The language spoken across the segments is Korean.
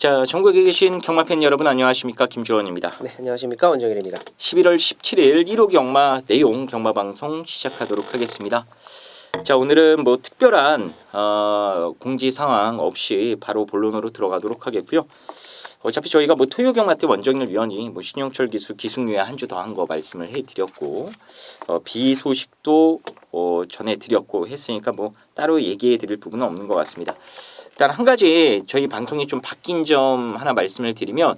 자, 전국에 계신 경마팬 여러분 안녕하십니까? 김주원입니다. 네, 안녕하십니까? 원정일입니다. 11월 17일 1호 경마 내용 경마 방송 시작하도록 하겠습니다. 자, 오늘은 뭐 특별한 공지 상황 없이 바로 본론으로 들어가도록 하겠고요. 어차피 저희가 뭐 토요 경마 때 원정일 위원이 뭐 신영철 기수 기승유예 한 주 더 한 거 말씀을 해드렸고 비 소식도 전해드렸고 했으니까 뭐 따로 얘기해드릴 부분은 없는 것 같습니다. 일단 한 가지 저희 방송이 좀 바뀐 점 하나 말씀을 드리면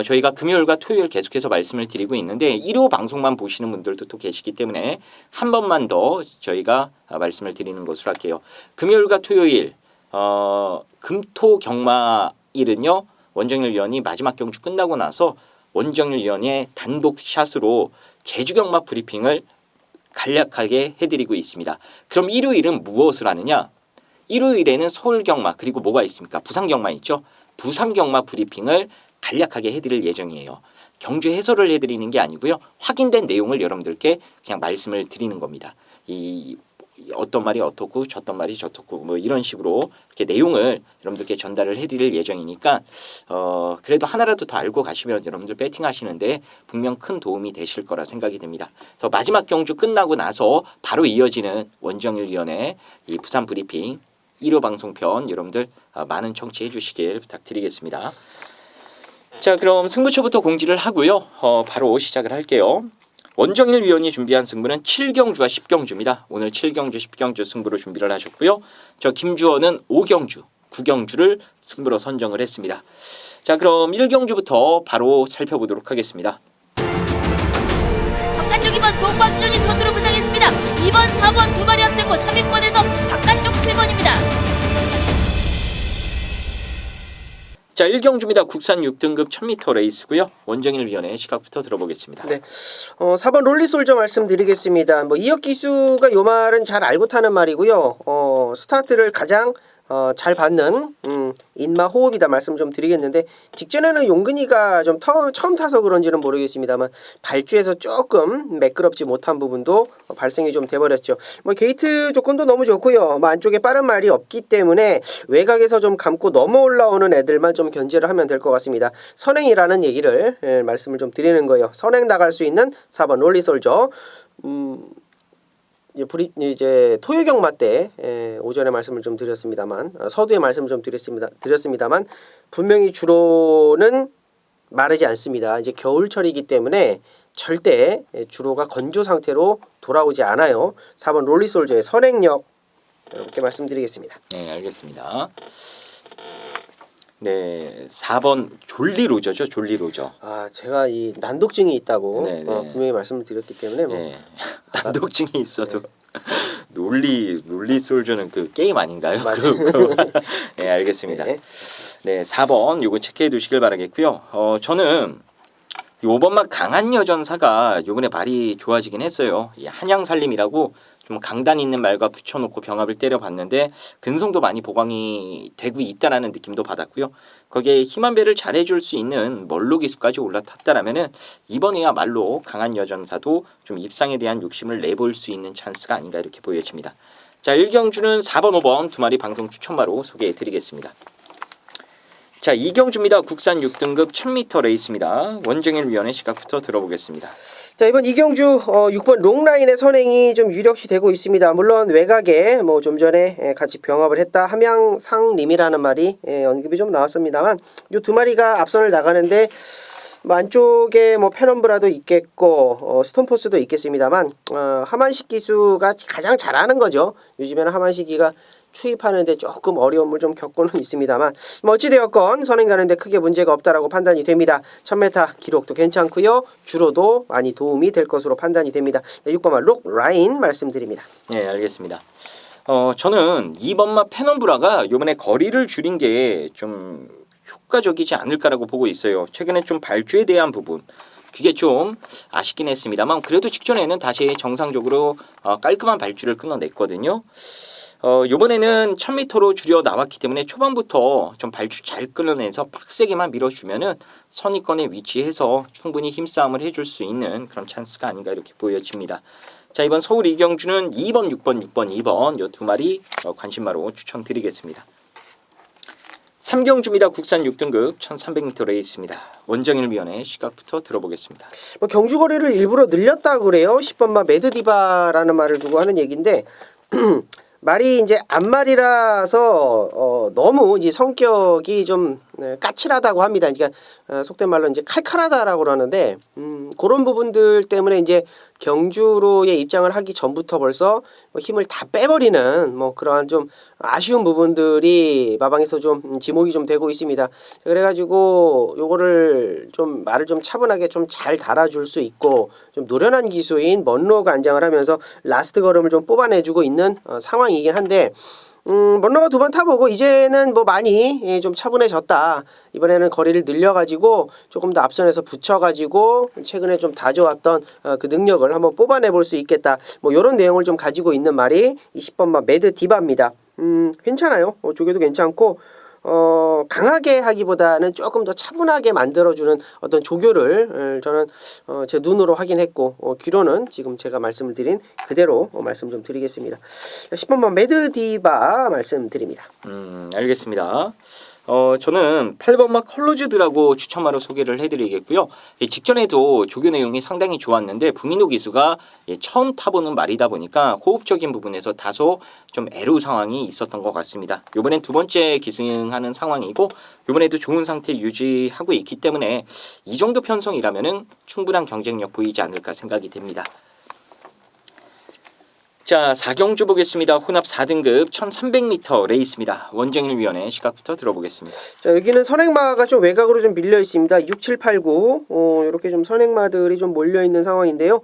저희가 금요일과 토요일 계속해서 말씀을 드리고 있는데 1호 방송만 보시는 분들도 또 계시기 때문에 한 번만 더 저희가 말씀을 드리는 것으로 할게요. 금요일과 토요일 금토 경마일은요. 원정일 위원이 마지막 경주 끝나고 나서 원정일 위원의 단독 샷으로 제주경마 브리핑을 간략하게 해드리고 있습니다. 그럼 일요일은 무엇을 하느냐? 일요일에는 서울경마 그리고 뭐가 있습니까? 부산경마 있죠. 부산경마 브리핑을 간략하게 해드릴 예정이에요. 경주 해설을 해드리는 게 아니고요. 확인된 내용을 여러분들께 그냥 말씀을 드리는 겁니다. 이 어떤 말이 어떻고 저떤 말이 저떻고 뭐 이런 식으로 이렇게 내용을 여러분들께 전달을 해드릴 예정이니까 그래도 하나라도 더 알고 가시면 여러분들 배팅 하시는데 분명 큰 도움이 되실 거라 생각이 됩니다. 그래서 마지막 경주 끝나고 나서 바로 이어지는 원정일 위원의 이 부산 브리핑 1호 방송편 여러분들 많은 청취해 주시길 부탁드리겠습니다. 자, 그럼 승부처부터 공지를 하고요. 바로 시작을 할게요. 원정일 위원이 준비한 승부는 7경주와 10경주입니다. 오늘 7경주, 10경주 승부로 준비를 하셨고요. 저 김주원은 5경주, 9경주를 승부로 선정을 했습니다. 자, 그럼 1경주부터 바로 살펴보도록 하겠습니다. 바깥쪽 2번 동방주전이 선두로 부상했습니다. 2번, 4번 두 마리 앞세고 3위권에서 바깥쪽 7번입니다. 자, 1경주입니다. 국산 6등급 1000m 레이스고요. 원정일 위원의 시각부터 들어보겠습니다. 네, 4번 롤리솔저 말씀드리겠습니다. 뭐 이혁 기수가 요 말은 잘 알고 타는 말이고요. 스타트를 가장 잘 받는 인마 호흡이다 말씀 좀 드리겠는데 직전에는 용근이가 좀 처음 타서 그런지는 모르겠습니다만 발주에서 조금 매끄럽지 못한 부분도 발생이 좀 돼버렸죠. 뭐 게이트 조건도 너무 좋고요. 뭐 안쪽에 빠른 말이 없기 때문에 외곽에서 좀 감고 넘어 올라오는 애들만 좀 견제를 하면 될 것 같습니다. 선행이라는 얘기를 말씀을 좀 드리는 거예요. 선행 나갈 수 있는 4번 롤리솔저. 이제 토요경마 때 오전에 말씀을 좀 드렸습니다만 서두에 말씀을 좀 드렸습니다만 분명히 주로는 마르지 않습니다. 이제 겨울철이기 때문에 절대 주로가 건조 상태로 돌아오지 않아요. 4번 롤리솔저의 선행력 이렇게 말씀드리겠습니다. 네, 알겠습니다. 네, 4번 졸리로저죠. 졸리로저. 제가 이 난독증이 있다고 분명히 말씀을 드렸기 때문에 뭐 네. 난독증이 있어도 롤리솔저는 그 게임 아닌가요? 네, 알겠습니다. 네, 4번 요거 체크해 두시길 바라겠고요. 저는 5번만 강한 여전사가 요번에 말이 좋아지긴 했어요. 이 한양살림이라고 좀 강단 있는 말과 붙여놓고 병합을 때려봤는데 근성도 많이 보강이 되고 있다라는 느낌도 받았고요. 거기에 힘한 배를 잘해줄 수 있는 멀로 기수까지 올라탔다라면은 이번에야말로 강한 여전사도 좀 입상에 대한 욕심을 내볼 수 있는 찬스가 아닌가 이렇게 보여집니다. 자, 1경주는 4번, 5번 두 마리 방송 추천마로 소개해드리겠습니다. 자, 2경주입니다. 국산 6등급 1000m 레이스입니다. 원정일 위원의 시각부터 들어보겠습니다. 자, 이번 2경주 6번 롱라인의 선행이 좀 유력시 되고 있습니다. 물론 외곽에 뭐 좀 전에 같이 병합을 했다 함양상림이라는 말이 언급이 좀 나왔습니다만 이 두 마리가 앞선을 나가는데 뭐 안쪽에 뭐 페넘브라도 있겠고 스톤포스도 있겠습니다만 하만식 기수가 가장 잘하는 거죠. 요즘에는 하만식이가 추입하는데 조금 어려움을 좀 겪고는 있습니다만 뭐 어찌되었건 선행 가는데 크게 문제가 없다라고 판단이 됩니다. 1000m 기록도 괜찮고요. 주로도 많이 도움이 될 것으로 판단이 됩니다. 6번마 록 라인 말씀드립니다. 네, 알겠습니다. 저는 2번마 페넘브라가 이번에 거리를 줄인 게 좀 효과적이지 않을까라고 보고 있어요. 최근에 좀 발주에 대한 부분 그게 좀 아쉽긴 했습니다만 그래도 직전에는 다시 정상적으로 깔끔한 발주를 끊어냈거든요. 요번에는 1000m로 줄여 나왔기 때문에 초반부터 좀 발주 잘 끊어내서 빡세게만 밀어주면은 선위권에 위치해서 충분히 힘싸움을 해줄 수 있는 그런 찬스가 아닌가 이렇게 보여집니다. 자, 이번 서울 2경주는 2번, 6번, 2번 이 두 마리 관심마로 추천드리겠습니다. 삼경주입니다. 국산 6등급 1300m 레이스입니다. 원정일 위원의 시각부터 들어보겠습니다. 뭐 경주 거리를 일부러 늘렸다고 그래요. 10번마 매드디바라는 말을 두고 하는 얘기인데 말이 이제 앞말이라서 너무 이제 성격이 좀 까칠하다고 합니다. 그러니까 속된 말로 이제 칼칼하다라고 그러는데 그런 부분들 때문에 이제 경주로의 입장을 하기 전부터 벌써 뭐 힘을 다 빼버리는 뭐 그러한 좀 아쉬운 부분들이 마방에서 좀 지목이 좀 되고 있습니다. 그래가지고 요거를 좀 말을 좀 차분하게 좀 잘 달아줄 수 있고 좀 노련한 기수인 먼로가 안장을 하면서 라스트 걸음을 좀 뽑아내주고 있는 상황이긴 한데 먼로가 2번 타보고 이제는 뭐 많이 좀 차분해졌다. 이번에는 거리를 늘려가지고 조금 더 앞선에서 붙여가지고 최근에 좀 다져왔던 그 능력을 한번 뽑아내 볼 수 있겠다. 뭐 이런 내용을 좀 가지고 있는 말이 20번마 매드디바입니다. 괜찮아요. 조개도 괜찮고 강하게 하기보다는 조금 더 차분하게 만들어주는 어떤 조교를 저는 제 눈으로 확인했고 귀로는 지금 제가 말씀을 드린 그대로 말씀 좀 드리겠습니다. 10번만 매드디바 말씀드립니다. 알겠습니다. 저는 8번마 컬러즈드라고 추천마로 소개를 해드리겠고요. 직전에도 조교 내용이 상당히 좋았는데 부민호 기수가 처음 타보는 말이다 보니까 호흡적인 부분에서 다소 좀 애로 상황이 있었던 것 같습니다. 이번엔 2번째 기승하는 상황이고 이번에도 좋은 상태 유지하고 있기 때문에 이 정도 편성이라면은 충분한 경쟁력 보이지 않을까 생각이 됩니다. 자, 4경주 보겠습니다. 혼합 4등급 1300m 레이스입니다. 원정일 위원의 시각부터 들어보겠습니다. 자, 여기는 선행마가 좀 외곽으로 좀 밀려 있습니다. 6, 7, 8, 9 이렇게 좀 선행마들이 좀 몰려 있는 상황인데요.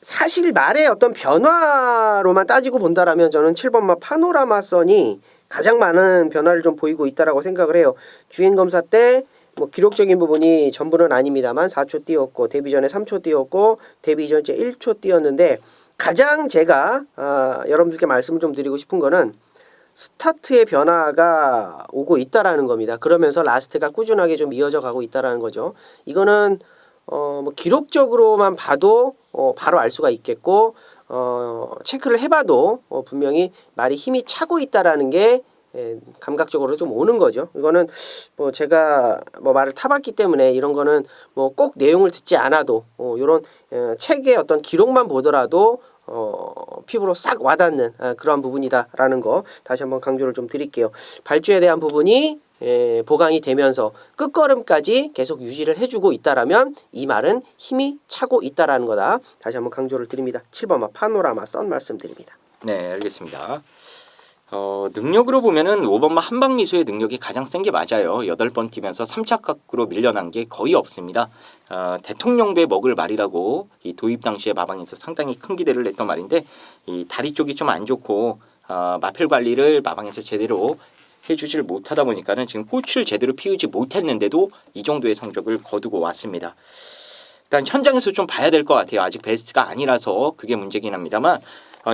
사실 말의 어떤 변화로만 따지고 본다라면 저는 7번마 파노라마 선이 가장 많은 변화를 좀 보이고 있다라고 생각을 해요. 주행 검사 때 뭐 기록적인 부분이 전부는 아닙니다만 4초 뛰었고 데뷔 전에 3초 뛰었고 데뷔 전에 1초 뛰었는데 가장 제가 여러분들께 말씀을 좀 드리고 싶은 거는 스타트의 변화가 오고 있다라는 겁니다. 그러면서 라스트가 꾸준하게 좀 이어져 가고 있다라는 거죠. 이거는 뭐 기록적으로만 봐도 바로 알 수가 있겠고 체크를 해봐도 분명히 말이 힘이 차고 있다라는 게 감각적으로 좀 오는 거죠. 이거는 뭐 제가 뭐 말을 타봤기 때문에 이런 거는 뭐 꼭 내용을 듣지 않아도 이런 책의 어떤 기록만 보더라도 피부로 싹 와닿는 그러한 부분이다라는 거 다시 한번 강조를 좀 드릴게요. 발주에 대한 부분이 보강이 되면서 끝걸음까지 계속 유지를 해주고 있다라면 이 말은 힘이 차고 있다라는 거다. 다시 한번 강조를 드립니다. 7번마 파노라마 선 말씀드립니다. 네, 알겠습니다. 능력으로 보면은 5번마 한방미소의 능력이 가장 센 게 맞아요. 8번 뛰면서 3차 각으로 밀려난 게 거의 없습니다. 대통령배 먹을 말이라고 이 도입 당시에 마방에서 상당히 큰 기대를 냈던 말인데 이 다리 쪽이 좀 안 좋고 마펠 관리를 마방에서 제대로 해주질 못하다 보니까는 지금 꽃을 제대로 피우지 못했는데도 이 정도의 성적을 거두고 왔습니다. 일단 현장에서 좀 봐야 될 것 같아요. 아직 베스트가 아니라서 그게 문제긴 합니다만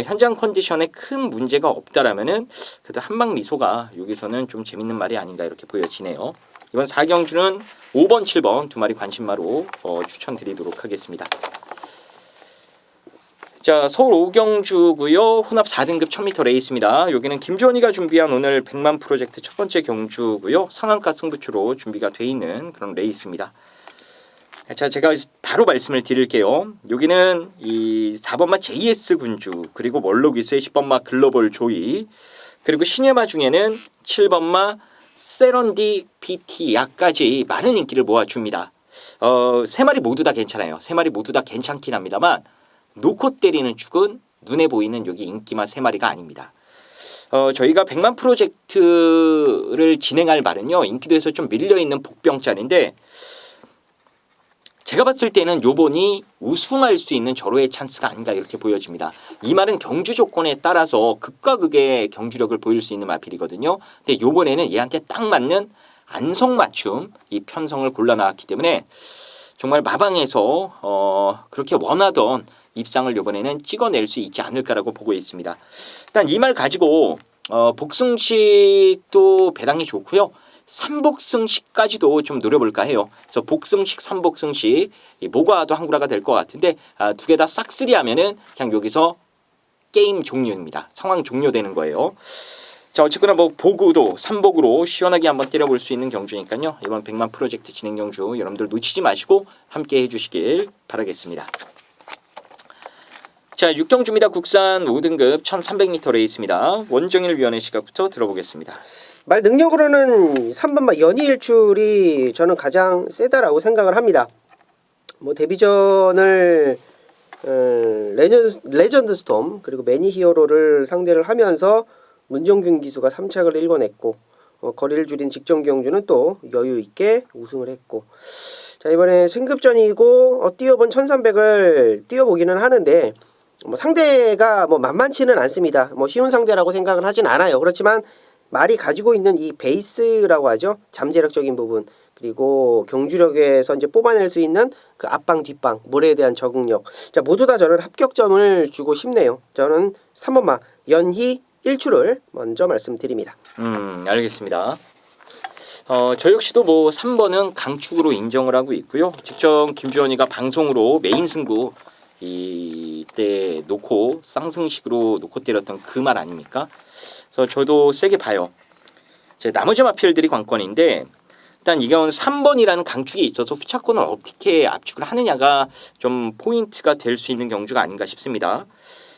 현장 컨디션에 큰 문제가 없다라면은 그래도 한방 미소가 여기서는 좀 재밌는 말이 아닌가 이렇게 보여지네요. 이번 4경주는 5번, 7번 두 마리 관심마로 추천드리도록 하겠습니다. 자, 서울 5경주고요. 혼합 4등급 1000m 레이스입니다. 여기는 김주원이가 준비한 오늘 100만 프로젝트 첫 번째 경주고요. 상한가 승부처로 준비가 돼 있는 그런 레이스입니다. 자, 제가 바로 말씀을 드릴게요. 여기는 이 4번마 JS 군주 그리고 원로기수의 10번마 글로벌 조이 그리고 시네마 중에는 7번마 세런디 PT야까지 많은 인기를 모아줍니다. 세 마리 모두 다 괜찮아요. 세 마리 모두 다 괜찮긴 합니다만 놓고 때리는 축은 눈에 보이는 여기 인기만 세 마리가 아닙니다. 저희가 100만 프로젝트를 진행할 말은요. 인기도에서 좀 밀려있는 복병짜리인데 제가 봤을 때는 요번이 우승할 수 있는 절호의 찬스가 아닌가 이렇게 보여집니다. 이 말은 경주 조건에 따라서 극과 극의 경주력을 보일 수 있는 마필이거든요. 근데 요번에는 얘한테 딱 맞는 안성맞춤 이 편성을 골라 나왔기 때문에 정말 마방에서 그렇게 원하던 입상을 요번에는 찍어낼 수 있지 않을까라고 보고 있습니다. 일단 이 말 가지고 복승식도 배당이 좋고요. 삼복승식까지도 좀 노려볼까 해요. 그래서 복승식, 삼복승식 모과도 한구라가 될 것 같은데 두 개 다 싹쓸이 하면은 그냥 여기서 게임 종료입니다. 상황 종료되는 거예요. 자 어쨌거나 뭐 보구로 3복으로 시원하게 한번 때려볼 수 있는 경주니까요. 이번 100만 프로젝트 진행 경주 여러분들 놓치지 마시고 함께 해주시길 바라겠습니다. 자 6경주입니다. 국산 5등급 1300m 레이스입니다. 원정일 위원의 시각부터 들어보겠습니다. 말 능력으로는 3번마 연이일출이 저는 가장 세다라고 생각을 합니다. 뭐 데뷔전을 레전드 스톰 그리고 매니 히어로를 상대를 하면서 문정균 기수가 3착을 일궈냈고 거리를 줄인 직전 경주는 또 여유 있게 우승을 했고 자 이번에 승급전이고 뛰어본 1300을 뛰어보기는 하는데 뭐 상대가 뭐 만만치는 않습니다. 뭐 쉬운 상대라고 생각은 하진 않아요. 그렇지만 말이 가지고 있는 이 베이스라고 하죠. 잠재력적인 부분 그리고 경주력에서 이제 뽑아낼 수 있는 그 앞방 뒷방 모래에 대한 적응력 자 모두 다 저는 합격점을 주고 싶네요. 저는 3번마 연희 1출을 먼저 말씀드립니다. 알겠습니다. 저 역시도 뭐 3번은 강축으로 인정을 하고 있고요. 직전 김주원이가 방송으로 메인 승부 이때 놓고 쌍승식으로 놓고 때렸던 그 말 아닙니까? 그래서 저도 세게 봐요. 제 나머지 마필들이 관건인데 일단 이 경우는 3번이라는 강축이 있어서 후차권을 어떻게 압축을 하느냐가 좀 포인트가 될 수 있는 경주가 아닌가 싶습니다.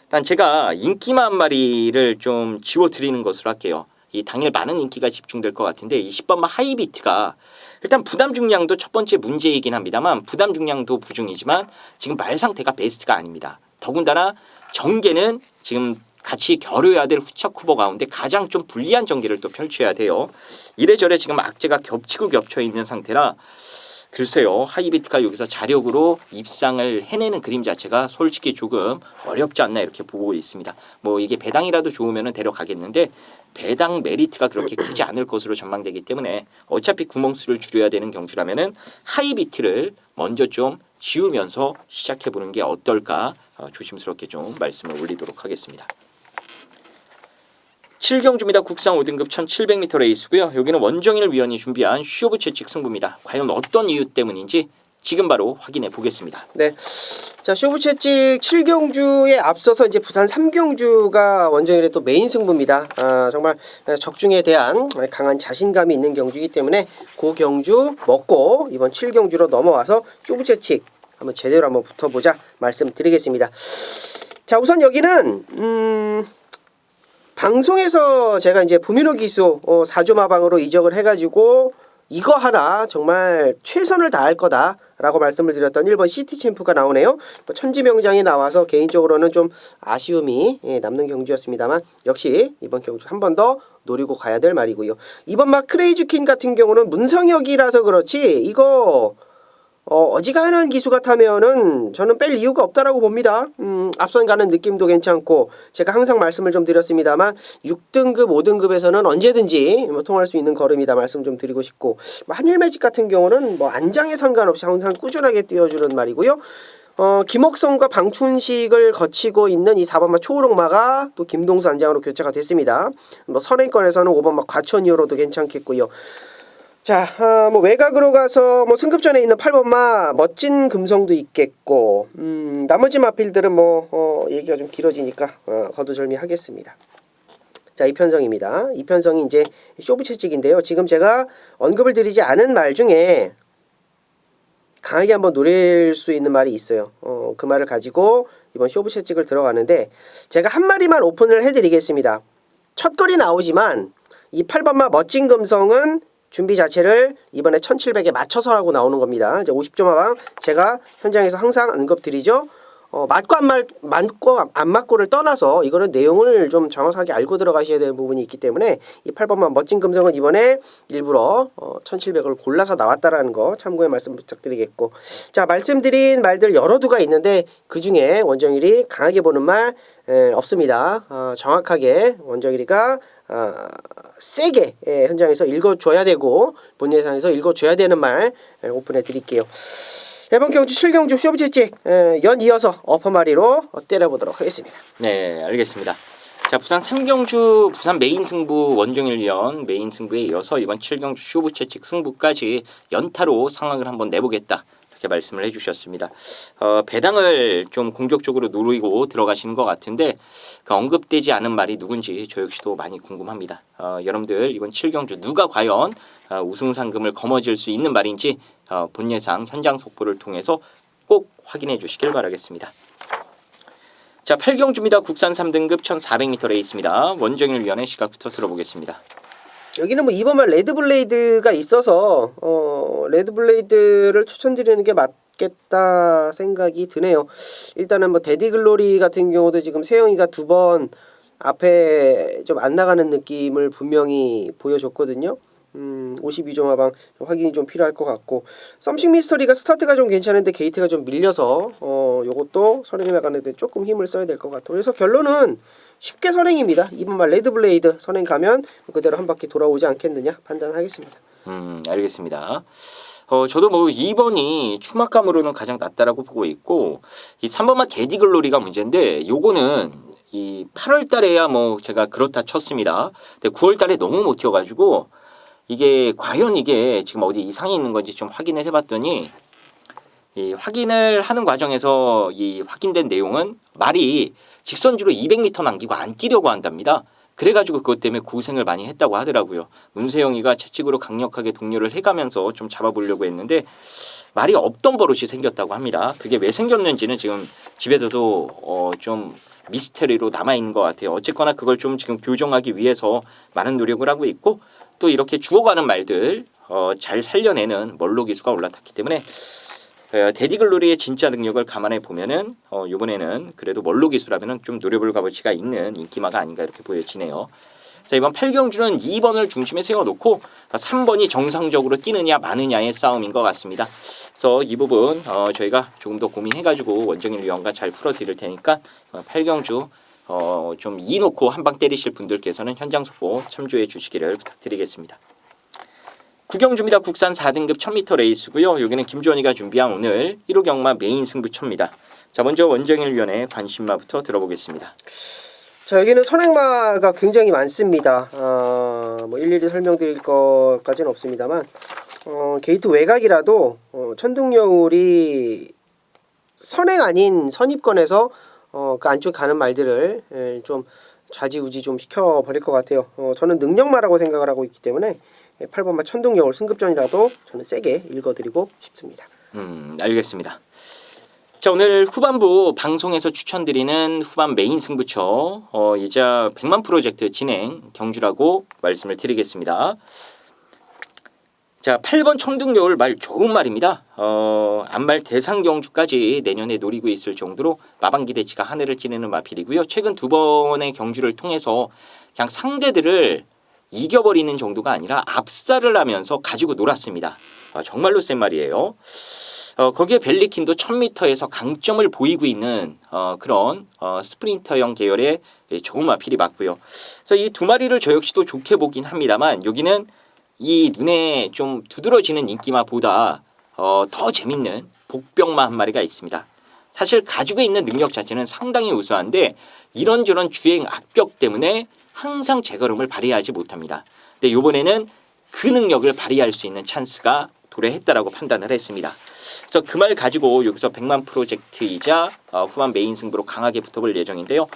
일단 제가 인기만 한 마리를 좀 지워드리는 것으로 할게요. 이 당일 많은 인기가 집중될 것 같은데 이 10번마 하이비트가 일단 부담 중량도 첫 번째 문제이긴 합니다만 부담 중량도 부중이지만 지금 말 상태가 베스트가 아닙니다. 더군다나 정계는 지금 같이 겨뤄야 될 후착 후보 가운데 가장 좀 불리한 전개를 또 펼쳐야 돼요. 이래저래 지금 악재가 겹치고 겹쳐 있는 상태라 글쎄요. 하이비트가 여기서 자력으로 입상을 해내는 그림 자체가 솔직히 조금 어렵지 않나 이렇게 보고 있습니다. 뭐 이게 배당이라도 좋으면 데려가겠는데 배당 메리트가 그렇게 크지 않을 것으로 전망되기 때문에 어차피 구멍수를 줄여야 되는 경주라면은 하이비트를 먼저 좀 지우면서 시작해보는 게 어떨까 조심스럽게 좀 말씀을 올리도록 하겠습니다. 7경주입니다. 국상 5등급 1700m 레이스고요. 여기는 원정일 위원이 준비한 쇼부 채찍 승부입니다. 과연 어떤 이유 때문인지 지금 바로 확인해 보겠습니다. 네. 자, 쇼부 채찍 7경주에 앞서서 이제 부산 3경주가 원정일의 또 메인 승부입니다. 정말 적중에 대한 강한 자신감이 있는 경주이기 때문에 그 경주 먹고 이번 7경주로 넘어와서 쇼부 채찍 한번 제대로 한번 붙어보자 말씀드리겠습니다. 자, 우선 여기는 방송에서 제가 이제 부민호 기수 4조 마방으로 이적을 해가지고 이거 하나 정말 최선을 다할 거다라고 말씀을 드렸던 1번 시티 챔프가 나오네요. 천지명장이 나와서 개인적으로는 좀 아쉬움이 남는 경주였습니다만 역시 이번 경주 한 번 더 노리고 가야 될 말이고요. 이번 막 크레이즈퀸 같은 경우는 문성혁이라서 그렇지 이거 어지간한 기수 같으면은 저는 뺄 이유가 없다라고 봅니다. 앞선 가는 느낌도 괜찮고 제가 항상 말씀을 좀 드렸습니다만 6등급, 5등급에서는 언제든지 통할 수 있는 걸음이다 말씀 좀 드리고 싶고 한일매직 같은 경우는 뭐 안장에 상관없이 항상 꾸준하게 뛰어주는 말이고요. 김옥성과 방춘식을 거치고 있는 이 4번마 초록마가 또 김동수 안장으로 교체가 됐습니다. 뭐 선행권에서는 5번마 과천이어로도 괜찮겠고요. 자, 뭐 외곽으로 가서 뭐 승급전에 있는 8번마 멋진 금성도 있겠고, 나머지 마필들은 뭐 얘기가 좀 길어지니까 거두절미하겠습니다. 자, 이편성입니다. 이편성이 이제 쇼부 채찍인데요. 지금 제가 언급을 드리지 않은 말 중에 강하게 한번 노릴 수 있는 말이 있어요. 그 말을 가지고 이번 쇼부 채찍을 들어가는데 제가 한 마리만 오픈을 해드리겠습니다. 첫 걸이 나오지만 이 8번마 멋진 금성은 준비 자체를 이번에 1700에 맞춰서라고 나오는 겁니다. 이제 50점 하방 제가 현장에서 항상 언급드리죠. 맞고 안 맞고를 떠나서 이거는 내용을 좀 정확하게 알고 들어가셔야 되는 부분이 있기 때문에 이 8번만 멋진 금성은 이번에 일부러 1700을 골라서 나왔다라는 거 참고의 말씀 부탁드리겠고 자 말씀드린 말들 여러 두가 있는데 그 중에 원정일이 강하게 보는 말 없습니다. 정확하게 원정일이가 세게 현장에서 읽어줘야 되고 본인 예상에서 읽어줘야 되는 말 오픈해 드릴게요. 이번 경주 7경주 쇼부 채찍 연 이어서 어퍼마리로 때려보도록 하겠습니다. 네, 알겠습니다. 자, 부산 3경주 부산 메인 승부 원정일 연 메인 승부에 이어서 이번 7경주 쇼부 채찍 승부까지 연타로 상황을 한번 내보겠다. 그렇게 말씀을 해주셨습니다. 배당을 좀 공격적으로 노리고 들어가시는 것 같은데 그 언급되지 않은 말이 누군지 저 역시도 많이 궁금합니다. 여러분들 이번 7경주 누가 과연 우승 상금을 거머쥘 수 있는 말인지 본 예상 현장 속보를 통해서 꼭 확인해 주시길 바라겠습니다. 자, 8경주입니다. 국산 3등급 1400m 레이스입니다. 원정일 위원의 시각부터 들어보겠습니다. 여기는 뭐 이번만 레드블레이드가 있어서 레드블레이드를 추천드리는 게 맞겠다 생각이 드네요. 일단은 뭐 데디글로리 같은 경우도 지금 세영이가 2번 앞에 좀 안 나가는 느낌을 분명히 보여줬거든요. 52점 하방 확인이 좀 필요할 것 같고, 썸씽 미스터리가 스타트가 좀 괜찮은데 게이트가 좀 밀려서 요것도 선행해 나가는데 조금 힘을 써야 될 것 같아요. 그래서 결론은 쉽게 선행입니다. 이번만 레드블레이드 선행 가면 그대로 한 바퀴 돌아오지 않겠느냐 판단하겠습니다. 알겠습니다. 저도 뭐 2번이 추막감으로는 가장 낫다라고 보고 있고, 이 3번만 데디글로리가 문제인데 요거는 이 8월 달에야 뭐 제가 그렇다 쳤습니다. 근데 9월 달에 너무 못 튀어가지고 이게 과연 이게 지금 어디 이상이 있는 건지 좀 확인을 해봤더니, 이 확인을 하는 과정에서 이 확인된 내용은 말이 직선주로 200m 남기고 안 뛰려고 한답니다. 그래가지고 그것 때문에 고생을 많이 했다고 하더라고요. 문세영이가 채찍으로 강력하게 동료를 해가면서 좀 잡아보려고 했는데 말이 없던 버릇이 생겼다고 합니다. 그게 왜 생겼는지는 지금 집에서도 좀 미스테리로 남아있는 것 같아요. 어쨌거나 그걸 좀 지금 교정하기 위해서 많은 노력을 하고 있고, 또 이렇게 죽어가는 말들 잘 살려내는 멀로 기수가 올라탔기 때문에 데디글로리의 진짜 능력을 감안해 보면은 이번에는 그래도 멀로 기수라면은 좀 노려볼 값어치가 있는 인기마가 아닌가 이렇게 보여지네요. 자, 이번 8경주는 2번을 중심에 세워놓고 3번이 정상적으로 뛰느냐 마느냐의 싸움인 것 같습니다. 그래서 이 부분 저희가 조금 더 고민해가지고 원정일 위원과 잘 풀어드릴 테니까 8경주 좀 이놓고 한 방 때리실 분들께서는 현장 속보 참조해 주시기를 부탁드리겠습니다. 9경주입니다. 국산 4등급 1000m 레이스고요. 여기는 김주원이가 준비한 오늘 1호 경마 메인 승부처입니다. 자, 먼저 원정일 위원의 관심마부터 들어보겠습니다. 자, 여기는 선행마가 굉장히 많습니다. 뭐 일일이 설명드릴 것까지는 없습니다만 게이트 외곽이라도 천둥여울이 선행 아닌 선입권에서 그 안쪽에 가는 말들을 좀 좌지우지 좀 시켜버릴 것 같아요. 저는 능력마라고 생각을 하고 있기 때문에 8번마 천둥여울 승급전이라도 저는 세게 읽어드리고 싶습니다. 알겠습니다. 자, 오늘 후반부 방송에서 추천드리는 후반 메인 승부처 이자 100만 프로젝트 진행 경주라고 말씀을 드리겠습니다. 자, 8번 천둥여울 말 좋은 말입니다. 안말 대상 경주까지 내년에 노리고 있을 정도로 마방 기대치가 하늘을 찌르는 마필이고요. 최근 2번의 경주를 통해서 그냥 상대들을 이겨버리는 정도가 아니라 압살을 하면서 가지고 놀았습니다. 정말로 센 말이에요. 거기에 벨리킨도 1000m에서 강점을 보이고 있는 그런 스프린터형 계열의 좋은 마필이 맞고요. 그래서 이 두 마리를 저 역시도 좋게 보긴 합니다만, 여기는 이 눈에 좀 두드러지는 인기마보다 더 재밌는 복병마 한 마리가 있습니다. 사실 가지고 있는 능력 자체는 상당히 우수한데 이런저런 주행 악벽 때문에 항상 제걸음을 발휘하지 못합니다. 근데 이번에는 그 능력을 발휘할 수 있는 찬스가 도래했다라고 판단을 했습니다. 그래서 그 말 가지고 여기서 100만 프로젝트이자 후반 메인 승부로 강하게 붙어볼 예정인데요.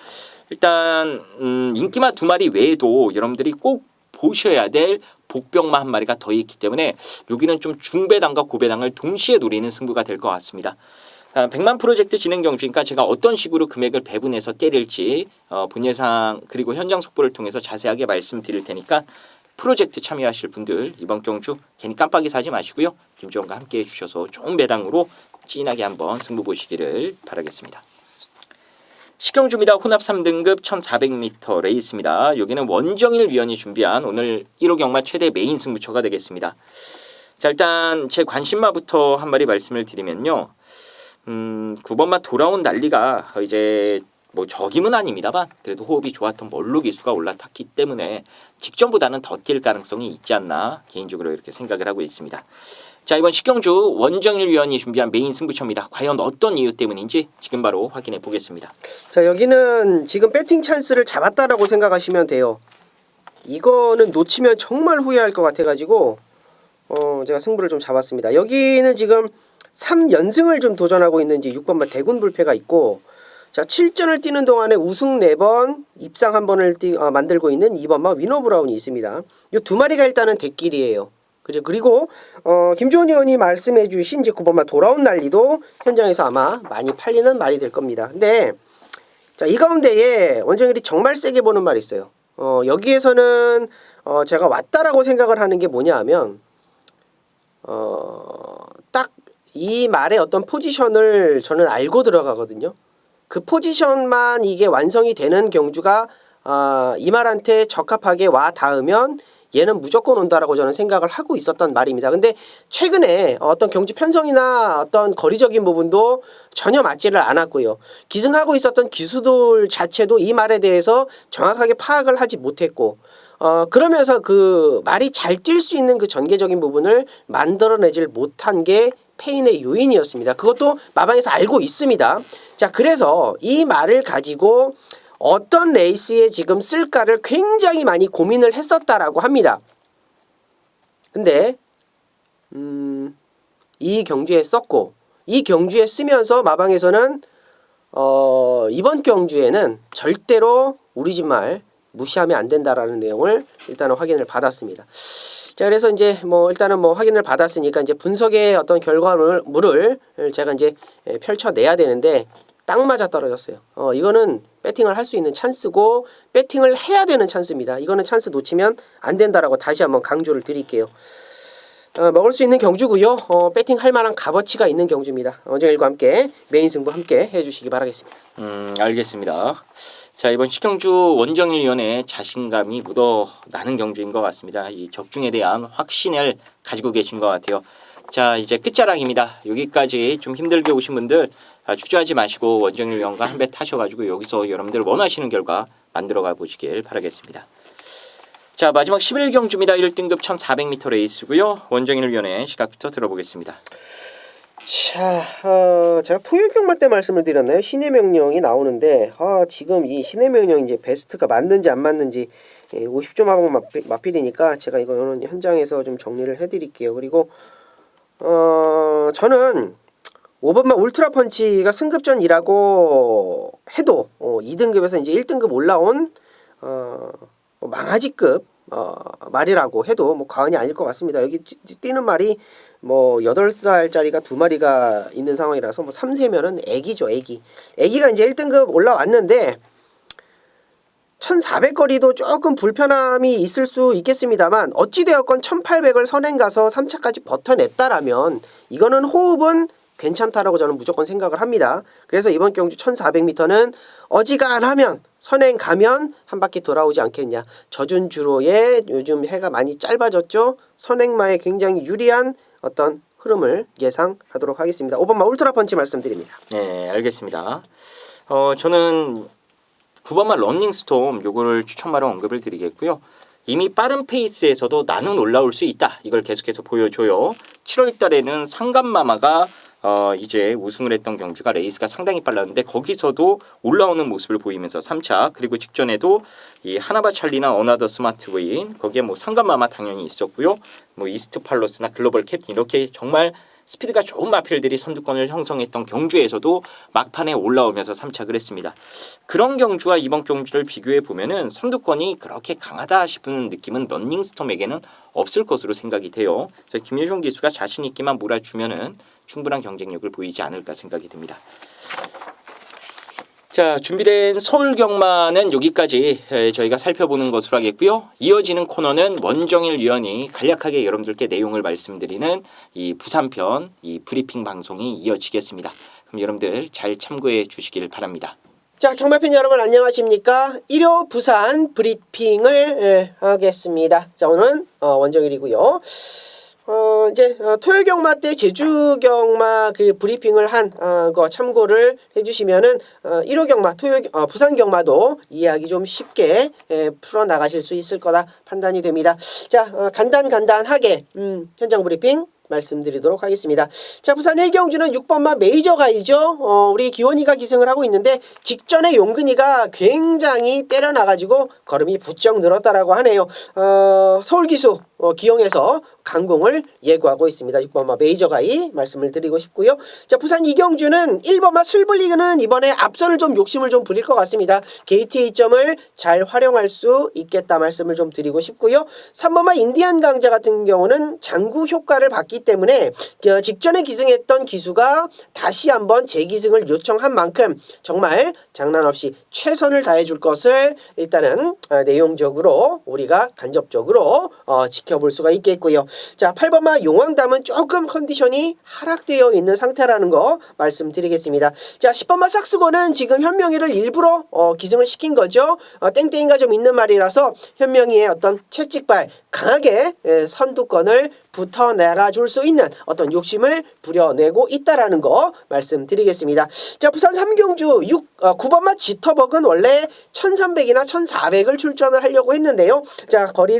일단 인기마 두 마리 외에도 여러분들이 꼭 보셔야 될 복병마 한 마리가 더 있기 때문에 여기는 좀 중배당과 고배당을 동시에 노리는 승부가 될 것 같습니다. 100만 프로젝트 진행 경주니까 제가 어떤 식으로 금액을 배분해서 때릴지 본 예상 그리고 현장 속보를 통해서 자세하게 말씀드릴 테니까 프로젝트 참여하실 분들 이번 경주 괜히 깜빡이 사지 마시고요. 김주원과 함께 해주셔서 좋은 배당으로 진하게 한번 승부 보시기를 바라겠습니다. 식경주입니다. 혼합 3등급 1400m 레이스입니다. 여기는 원정일 위원이 준비한 오늘 1호 경마 최대 메인 승부처가 되겠습니다. 자, 일단 제 관심마부터 한 마리 말씀을 드리면요. 9번마 돌아온 난리가 이제 뭐 적임은 아닙니다만 그래도 호흡이 좋았던 멀로 기수가 올라탔기 때문에 직전보다는 더 뛸 가능성이 있지 않나 개인적으로 이렇게 생각을 하고 있습니다. 자, 이번 식경주 원정일 위원이 준비한 메인 승부처입니다. 과연 어떤 이유 때문인지 지금 바로 확인해 보겠습니다. 자, 여기는 지금 배팅 찬스를 잡았다라고 생각하시면 돼요. 이거는 놓치면 정말 후회할 것 같아가지고 제가 승부를 좀 잡았습니다. 여기는 지금 3연승을 좀 도전하고 있는 이제 6번마 대군 불패가 있고, 자 7전을 뛰는 동안에 우승 4번, 입상 1번을 만들고 있는 2번마 위너 브라운이 있습니다. 이 두 마리가 일단은 대길이에요. 그리고 김주원 의원이 말씀해주신 이제 9번마 돌아온 난리도 현장에서 아마 많이 팔리는 말이 될 겁니다. 근데 자, 이 가운데에 원정일이 정말 세게 보는 말이 있어요. 여기에서는 제가 왔다라고 생각을 하는 게 뭐냐 하면 딱 이 말의 어떤 포지션을 저는 알고 들어가거든요. 그 포지션만 이게 완성이 되는 경주가 이 말한테 적합하게 와 닿으면 얘는 무조건 온다라고 저는 생각을 하고 있었던 말입니다. 근데 최근에 어떤 경주 편성이나 어떤 거리적인 부분도 전혀 맞지를 않았고요. 기승하고 있었던 기수들 자체도 이 말에 대해서 정확하게 파악을 하지 못했고, 그러면서 그 말이 잘 뛸 수 있는 그 전개적인 부분을 만들어내질 못한 게 패인의 요인이었습니다. 그것도 마방에서 알고 있습니다. 자, 그래서 이 말을 가지고 어떤 레이스에 지금 쓸까를 굉장히 많이 고민을 했었다라고 합니다. 근데 이 경주에 썼고, 이 경주에 쓰면서 마방에서는 이번 경주에는 절대로 우리 집 말 무시하면 안 된다라는 내용을 일단은 확인을 받았습니다. 자, 그래서 이제 일단은 확인을 받았으니까 이제 분석의 어떤 결과물을 제가 이제 펼쳐내야 되는데 딱 맞아 떨어졌어요. 이거는 배팅을 할 수 있는 찬스고 배팅을 해야 되는 찬스입니다. 이거는 찬스 놓치면 안 된다라고 다시 한번 강조를 드릴게요. 먹을 수 있는 경주고요. 배팅할 만한 값어치가 있는 경주입니다. 원정일과 함께 메인 승부 함께 해주시기 바라겠습니다. 알겠습니다. 자, 이번 식경주 원정일 위원의 자신감이 묻어나는 경주인 것 같습니다. 이 적중에 대한 확신을 가지고 계신 것 같아요. 자, 이제 끝자락입니다. 여기까지 좀 힘들게 오신 분들 주저하지 마시고 원정일 위원과 한 배 타셔가지고 여기서 여러분들 원하시는 결과 만들어가 보시길 바라겠습니다. 자, 마지막 11경주입니다. 1등급 1400m 레이스고요. 원정일 위원의 시각부터 들어보겠습니다. 자, 제가 토요 경마 때 말씀을 드렸나요? 신의 명령이 나오는데 지금 이 신의 명령 이제 베스트가 맞는지 안 맞는지 50조 마방 마필이니까 제가 이거는 현장에서 좀 정리를 해드릴게요. 그리고 저는 5번마 울트라 펀치가 승급전이라고 해도 2등급에서 이제 1등급 올라온 망아지급 말이라고 해도 과언이 아닐 것 같습니다. 여기 뛰는 말이 8살짜리가 2마리가 있는 상황이라서 3세면은 애기죠, 애기. 애기가 이제 1등급 올라왔는데 1400거리도 조금 불편함이 있을 수 있겠습니다만 어찌되었건 1800을 선행 가서 3차까지 버텨냈다라면 이거는 호흡은 괜찮다라고 저는 무조건 생각을 합니다. 그래서 이번 경주 1400m는 어지간하면 선행 가면 한 바퀴 돌아오지 않겠냐. 젖은 주로에 요즘 해가 많이 짧아졌죠. 선행마에 굉장히 유리한 어떤 흐름을 예상하도록 하겠습니다. 5번마 울트라 펀치 말씀드립니다. 네, 알겠습니다. 저는 9번마 런닝스톰 요거를 추천마로 언급을 드리겠고요. 이미 빠른 페이스에서도 나는 올라올 수 있다. 이걸 계속해서 보여줘요. 7월 달에는 상감마마가 이제 우승을 했던 경주가 레이스가 상당히 빨랐는데 거기서도 올라오는 모습을 보이면서 3차, 그리고 직전에도 이 하나바 찰리나 어나더 스마트 웨인, 거기에 상감마마 당연히 있었고요. 이스트 팔로스나 글로벌 캡틴, 이렇게 정말 스피드가 좋은 마필들이 선두권을 형성했던 경주에서도 막판에 올라오면서 3착을 했습니다. 그런 경주와 이번 경주를 비교해 보면은 선두권이 그렇게 강하다 싶은 느낌은 런닝스톰에게는 없을 것으로 생각이 돼요. 그래서 김일종 기수가 자신 있게만 몰아주면은 충분한 경쟁력을 보이지 않을까 생각이 듭니다. 자, 준비된 서울 경마는 여기까지 저희가 살펴보는 것으로 하겠고요. 이어지는 코너는 원정일 위원이 간략하게 여러분들께 내용을 말씀드리는 이 부산편 이 브리핑 방송이 이어지겠습니다. 그럼 여러분들 잘 참고해 주시길 바랍니다. 자, 경마팬 여러분 안녕하십니까? 1호 부산 브리핑을 하겠습니다. 자, 오늘은 원정일이고요. 이제 토요 경마 때 제주 경마 그 브리핑을 한 거 참고를 해주시면은 1호 경마 부산 경마도 이해하기 좀 쉽게 풀어 나가실 수 있을 거다 판단이 됩니다. 자, 간단하게 현장 브리핑 말씀드리도록 하겠습니다. 자, 부산 1경주는 6번마 메이저가이죠. 우리 기원이가 기승을 하고 있는데 직전에 용근이가 굉장히 때려나가지고 걸음이 부쩍 늘었다라고 하네요. 서울기수 기용해서 강공을 예고하고 있습니다. 6번마 메이저가이 말씀을 드리고 싶고요. 자, 부산 이경주는 1번마 슬블리그는 이번에 앞선을 좀 욕심을 좀 부릴 것 같습니다. 게이트 2점을 잘 활용할 수 있겠다 말씀을 좀 드리고 싶고요. 3번마 인디안 강자 같은 경우는 장구 효과를 받기 때문에 직전에 기승했던 기수가 다시 한번 재기승을 요청한 만큼 정말 장난 없이 최선을 다해줄 것을 일단은 내용적으로 우리가 간접적으로 지켜볼 수가 있겠고요. 자, 8번마 용왕담은 조금 컨디션이 하락되어 있는 상태라는 거 말씀드리겠습니다. 자, 10번마 삭스고는 지금 현명이를 일부러 기승을 시킨 거죠. 땡땡이가 좀 있는 말이라서 현명이의 어떤 채찍발 강하게 선두권을 붙어내가 줄 수 있는 어떤 욕심을 부려내고 있다라는 거 말씀드리겠습니다. 자, 부산 삼경주 9번마 지터벅은 원래 1300이나 1400을 출전을 하려고 했는데요. 자, 거리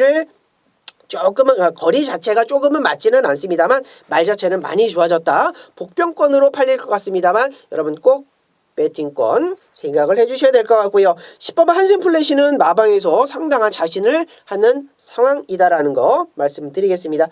자체가 조금은 맞지는 않습니다만 말 자체는 많이 좋아졌다. 복병권으로 팔릴 것 같습니다만 여러분 꼭 배팅권 생각을 해주셔야 될 것 같고요. 10번마 한샘 플래시는 마방에서 상당한 자신을 하는 상황이다라는 거 말씀드리겠습니다.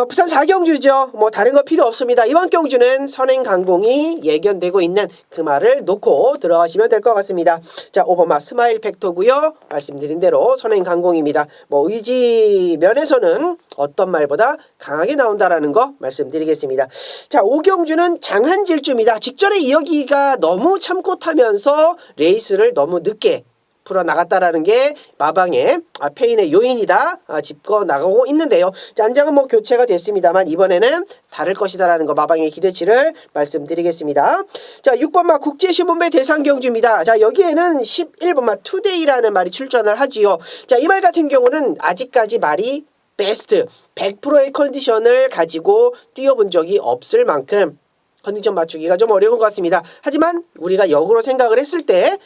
부산 4경주죠. 뭐 다른 거 필요 없습니다. 이번 경주는 선행 강공이 예견되고 있는 그 말을 놓고 들어가시면 될 것 같습니다. 자, 5번마 스마일 팩토고요. 말씀드린 대로 선행 강공입니다. 뭐 의지 면에서는 어떤 말보다 강하게 나온다라는 거 말씀드리겠습니다. 자, 5경주는 장한질주입니다. 직전에 이어기가 너무 참고 타면서 레이스를 너무 늦게 풀어나갔다라는 게 마방의 페인의 요인이다 짚고 나가고 있는데요. 자, 안장은 뭐 교체가 됐습니다만 이번에는 다를 것이다라는 거 마방의 기대치를 말씀드리겠습니다. 자, 6번마 국제시범배 대상경주입니다. 자, 여기에는 11번마 투데이라는 말이 출전을 하지요. 자, 이 말 같은 경우는 아직까지 말이 베스트 100%의 컨디션을 가지고 뛰어본 적이 없을 만큼 컨디션 맞추기가 좀 어려운 것 같습니다. 하지만 우리가 역으로 생각을 했을 때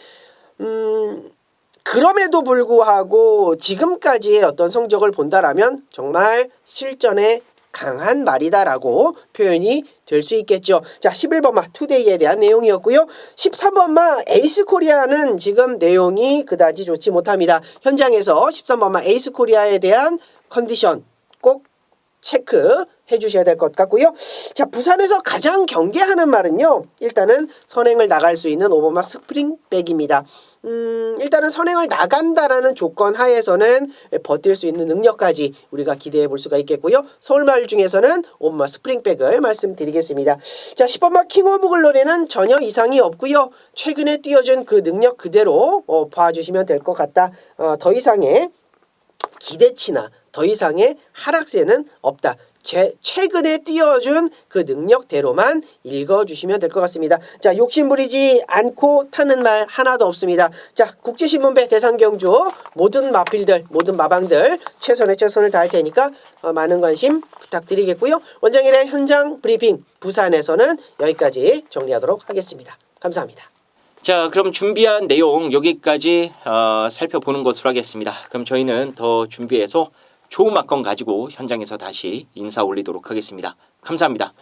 그럼에도 불구하고 지금까지의 어떤 성적을 본다라면 정말 실전에 강한 말이다라고 표현이 될 수 있겠죠. 자, 11번마 투데이에 대한 내용이었고요. 13번마 에이스 코리아는 지금 내용이 그다지 좋지 못합니다. 현장에서 13번마 에이스 코리아에 대한 컨디션 꼭 체크 해주셔야 될 것 같고요. 자, 부산에서 가장 경계하는 말은요. 일단은 선행을 나갈 수 있는 5번마 스프링백입니다. 일단은 선행을 나간다라는 조건 하에서는 버틸 수 있는 능력까지 우리가 기대해 볼 수가 있겠고요. 서울말 중에서는 5번마 스프링백을 말씀드리겠습니다. 자, 10번마 킹 오브 글로리는 전혀 이상이 없고요. 최근에 띄워준 그 능력 그대로 봐주시면 될 것 같다. 더 이상의 기대치나 더 이상의 하락세는 없다. 최근에 띄워준 그 능력대로만 읽어주시면 될 것 같습니다. 자, 욕심부리지 않고 타는 말 하나도 없습니다. 자, 국제신문배 대상경주 모든 마필들 모든 마방들 최선을 다할 테니까 많은 관심 부탁드리겠고요. 원장일의 현장 브리핑 부산에서는 여기까지 정리하도록 하겠습니다. 감사합니다. 자, 그럼 준비한 내용 여기까지 살펴보는 것으로 하겠습니다. 그럼 저희는 더 준비해서 좋은 막건 가지고 현장에서 다시 인사 올리도록 하겠습니다. 감사합니다.